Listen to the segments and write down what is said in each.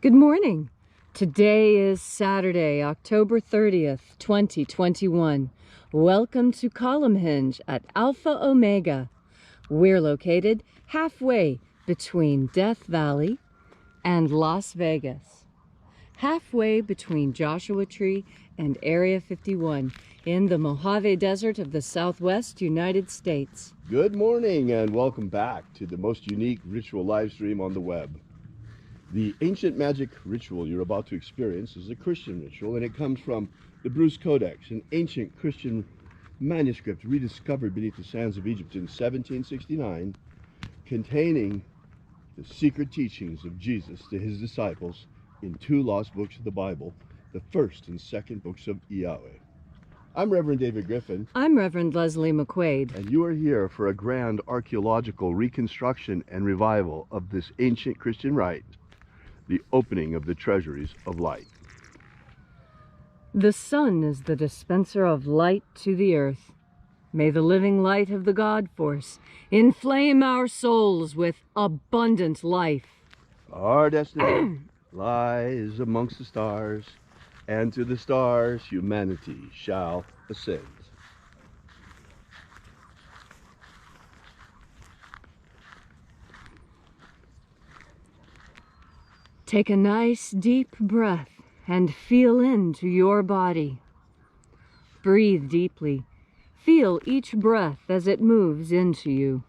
Good morning. Today is Saturday, October 30th, 2021. Welcome to Column Hinge at Alpha Omega. We're located halfway between Death Valley and Las Vegas. Halfway between Joshua Tree and Area 51 in the Mojave Desert of the Southwest United States. Good morning and welcome back to the most unique ritual live stream on the web. The ancient magic ritual you're about to experience is a Christian ritual, and it comes from the Bruce Codex, an ancient Christian manuscript rediscovered beneath the sands of Egypt in 1769, containing the secret teachings of Jesus to his disciples in two lost books of the Bible, the first and second books of IAOE. I'm Reverend David Griffin. I'm Reverend Leslie McQuade. And you are here for a grand archaeological reconstruction and revival of this ancient Christian rite, the opening of the treasuries of light. The sun is the dispenser of light to the earth. May the living light of the God Force inflame our souls with abundant life. Our destiny lies amongst the stars, and to the stars humanity shall ascend. Take a nice deep breath and feel into your body. Breathe deeply. Feel each breath as it moves into you.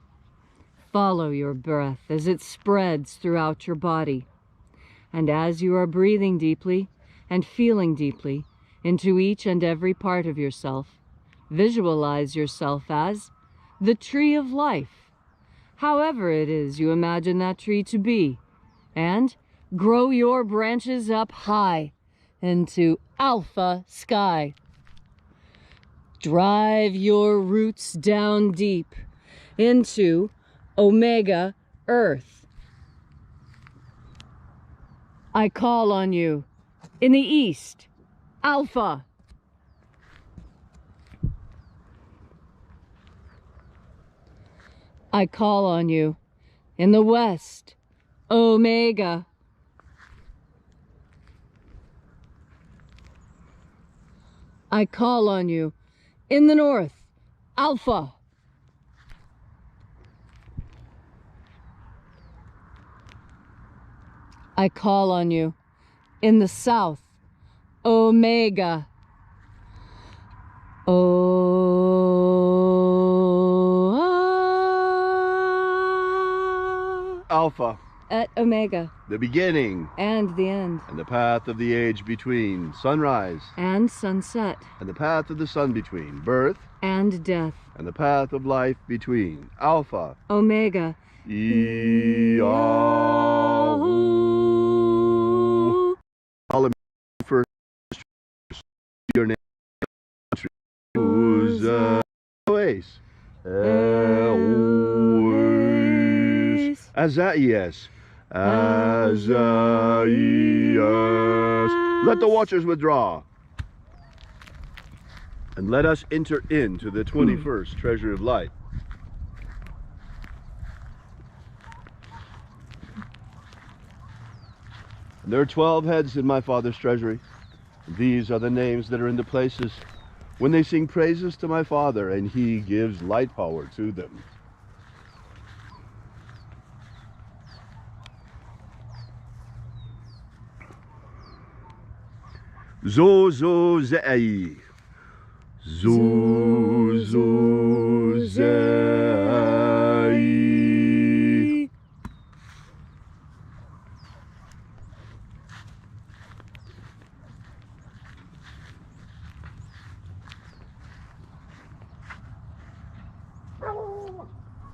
Follow your breath as it spreads throughout your body. And as you are breathing deeply and feeling deeply into each and every part of yourself, visualize yourself as the tree of life, however it is you imagine that tree to be, and grow your branches up high into alpha sky. Drive your roots down deep into omega earth. I call on you in the east, alpha. I call on you in the west, omega. I call on you in the north, alpha. I call on you in the south, omega. Alpha. At omega. The beginning. And the end. And the path of the age between. Sunrise. And sunset. And the path of the sun between. Birth. And death. And the path of life between. Alpha. Omega. IAOE. All first your name. Azaias. Azaias. Let the watchers withdraw. And let us enter into the 21st treasury of light. And there are 12 heads in my Father's treasury. These are the names that are in the places when they sing praises to my Father, and he gives light power to them. Zozozei. Zozozei.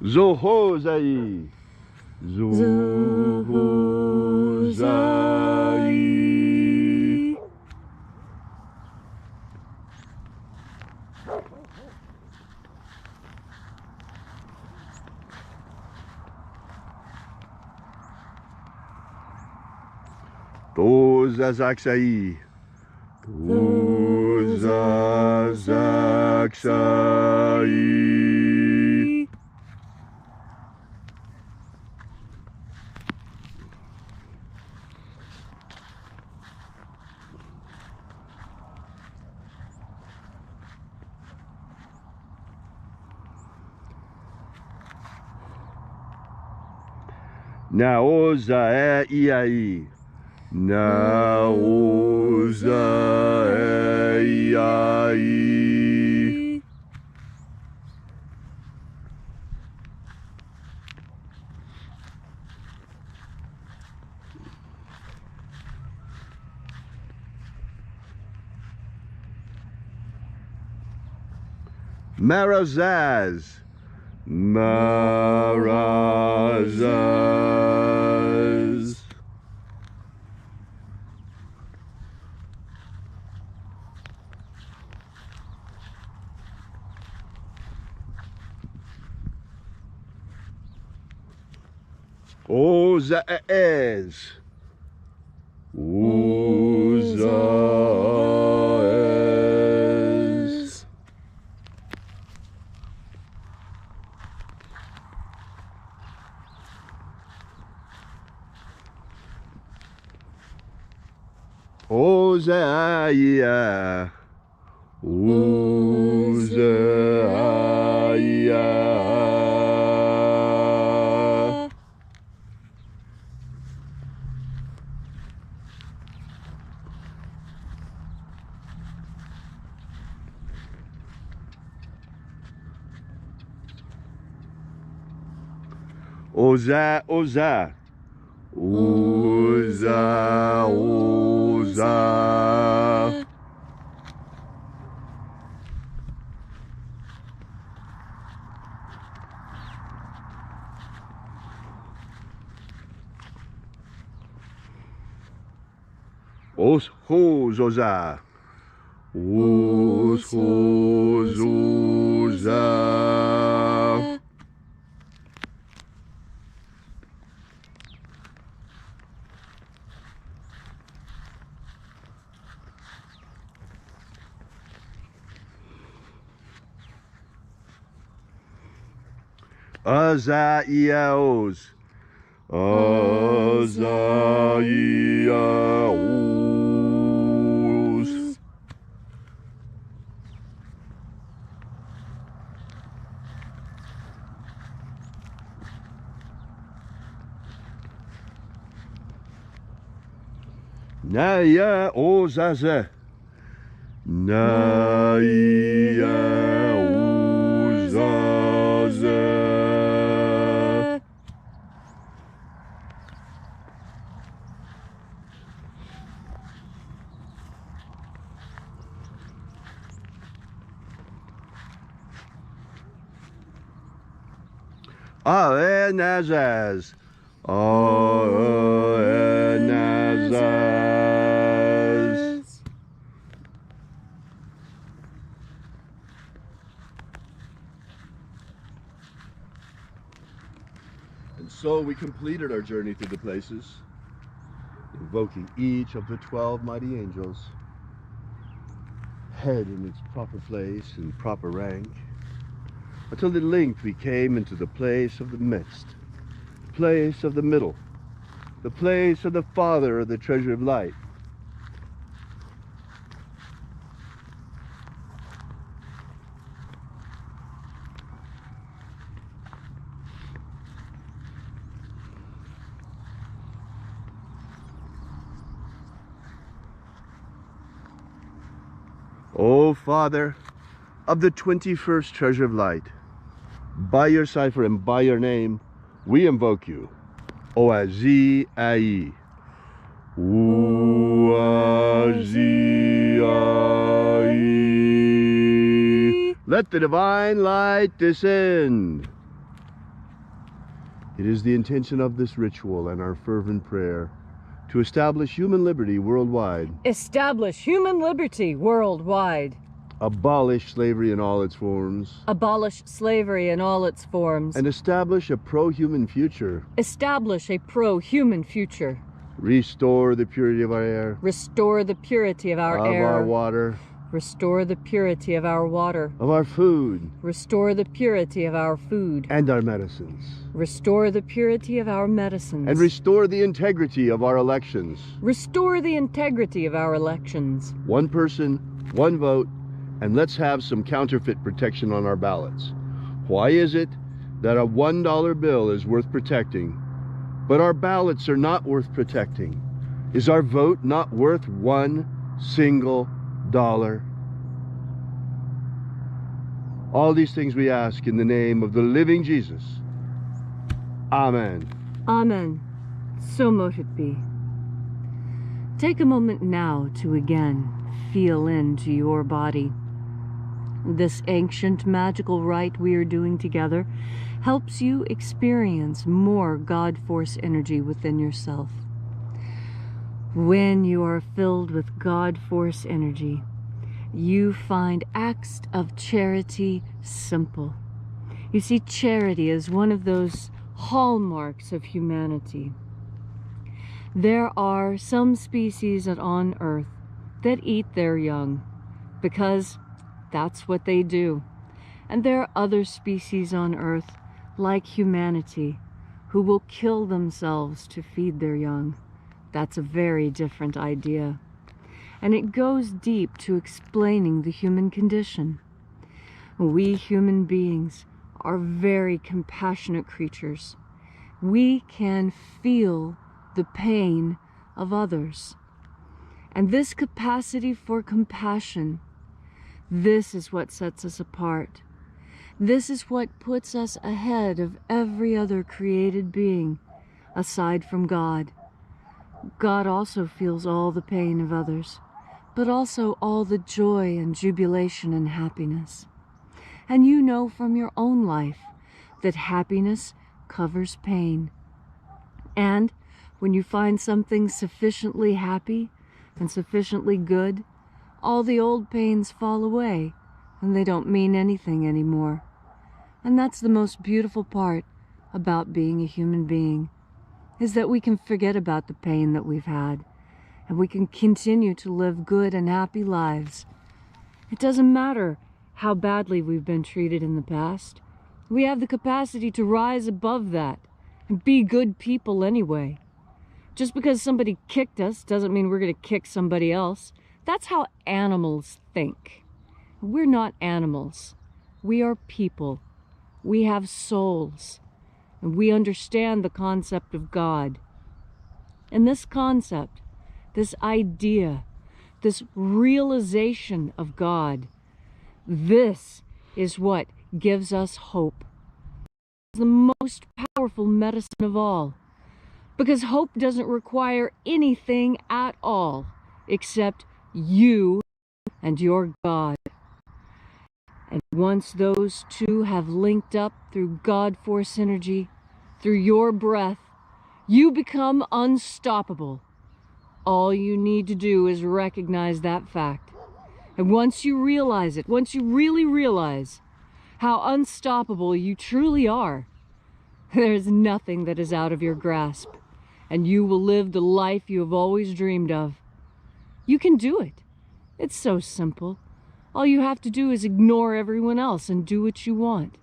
Zohozei. Zohozei. Tozazaksai. Tozazaksai. Naoza Iai. Naoza Iai. Marazaz. Marazaz. Ozaez. Ozaez. Ozaia. Ozaia. Oza, Oza. Oza, Oza. Os, hos, Oza. Os, hos, Oza. Azaiaos. Azaiaos. Naya Ozaze. Naya Ozaze. Aenazaz. Aenazaz. And so we completed our journey through the places, invoking each of the 12 mighty angels, head in its proper place and proper rank, until at length we came into the place of the midst, the place of the middle, the place of the Father of the treasure of light. O Father of the 21st treasure of light, by your cipher and by your name, we invoke you. Oazi Ai. Oazi Ai. Let the divine light descend. It is the intention of this ritual and our fervent prayer to establish human liberty worldwide. Establish human liberty worldwide. Abolish slavery in all its forms. Abolish slavery in all its forms. And establish a pro-human future. Establish a pro-human future. Restore the purity of our air. Restore the purity of our air. Of our water. Restore the purity of our water. Of our food. Restore the purity of our food. And our medicines. Restore the purity of our medicines. And restore the integrity of our elections. Restore the integrity of our elections. One person, one vote, and let's have some counterfeit protection on our ballots. Why is it that a $1 bill is worth protecting, but our ballots are not worth protecting. Is our vote not worth $1 single dollar? All these things we ask in the name of the living Jesus. Amen. Amen. So mote it be. Take a moment now to again feel into your body. This ancient magical rite we are doing together helps you experience more God Force energy within yourself. When you are filled with God Force energy, you find acts of charity simple. You see, charity is one of those hallmarks of humanity. There are some species on Earth that eat their young because that's what they do. And there are other species on Earth, like humanity, who will kill themselves to feed their young. That's a very different idea. And it goes deep to explaining the human condition. We human beings are very compassionate creatures. We can feel the pain of others. And this capacity for compassion, this is what sets us apart. This is what puts us ahead of every other created being, aside from God. God also feels all the pain of others, but also all the joy and jubilation and happiness. And you know from your own life that happiness covers pain. And when you find something sufficiently happy and sufficiently good, all the old pains fall away and they don't mean anything anymore. And that's the most beautiful part about being a human being, is that we can forget about the pain that we've had and we can continue to live good and happy lives. It doesn't matter how badly we've been treated in the past. We have the capacity to rise above that and be good people anyway. Just because somebody kicked us doesn't mean we're going to kick somebody else. That's how animals think. We're not animals. We are people. We have souls. And we understand the concept of God. And this concept, this idea, this realization of God, this is what gives us hope. It's the most powerful medicine of all. Because hope doesn't require anything at all except you and your God. And once those two have linked up through God Force energy, through your breath, you become unstoppable. All you need to do is recognize that fact. And once you realize it, once you really realize how unstoppable you truly are, there's nothing that is out of your grasp, and you will live the life you have always dreamed of. You can do it. It's so simple. All you have to do is ignore everyone else and do what you want.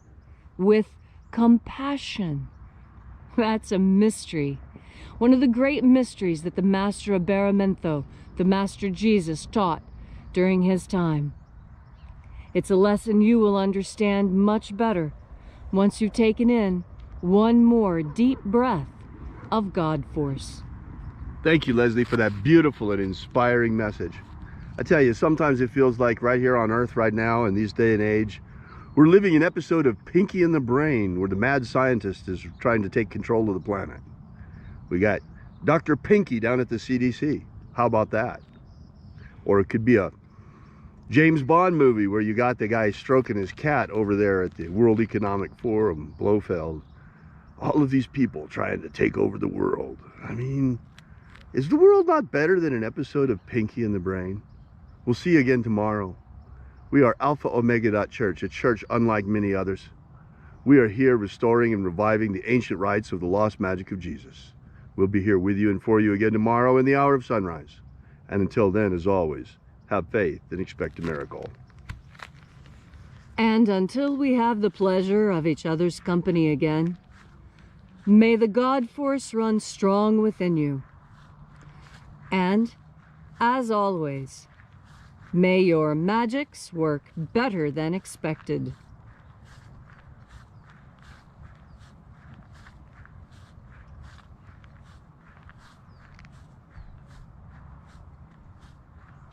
With compassion. That's a mystery. One of the great mysteries that the Master Abaramento, the Master Jesus, taught during his time. It's a lesson you will understand much better once you've taken in one more deep breath of God Force. Thank you, Leslie, for that beautiful and inspiring message. I tell you, sometimes it feels like right here on Earth right now in this day and age, we're living an episode of Pinky and the Brain, where the mad scientist is trying to take control of the planet. We got Dr. Pinky down at the CDC. How about that? Or it could be a James Bond movie where you got the guy stroking his cat over there at the World Economic Forum, Blofeld. All of these people trying to take over the world. I mean, is the world not better than an episode of Pinky and the Brain? We'll see you again tomorrow. We are Alpha Omega Church, a church unlike many others. We are here restoring and reviving the ancient rites of the lost magic of Jesus. We'll be here with you and for you again tomorrow in the hour of sunrise. And until then, as always, have faith and expect a miracle. And until we have the pleasure of each other's company again, may the God Force run strong within you. And, as always, may your magics work better than expected.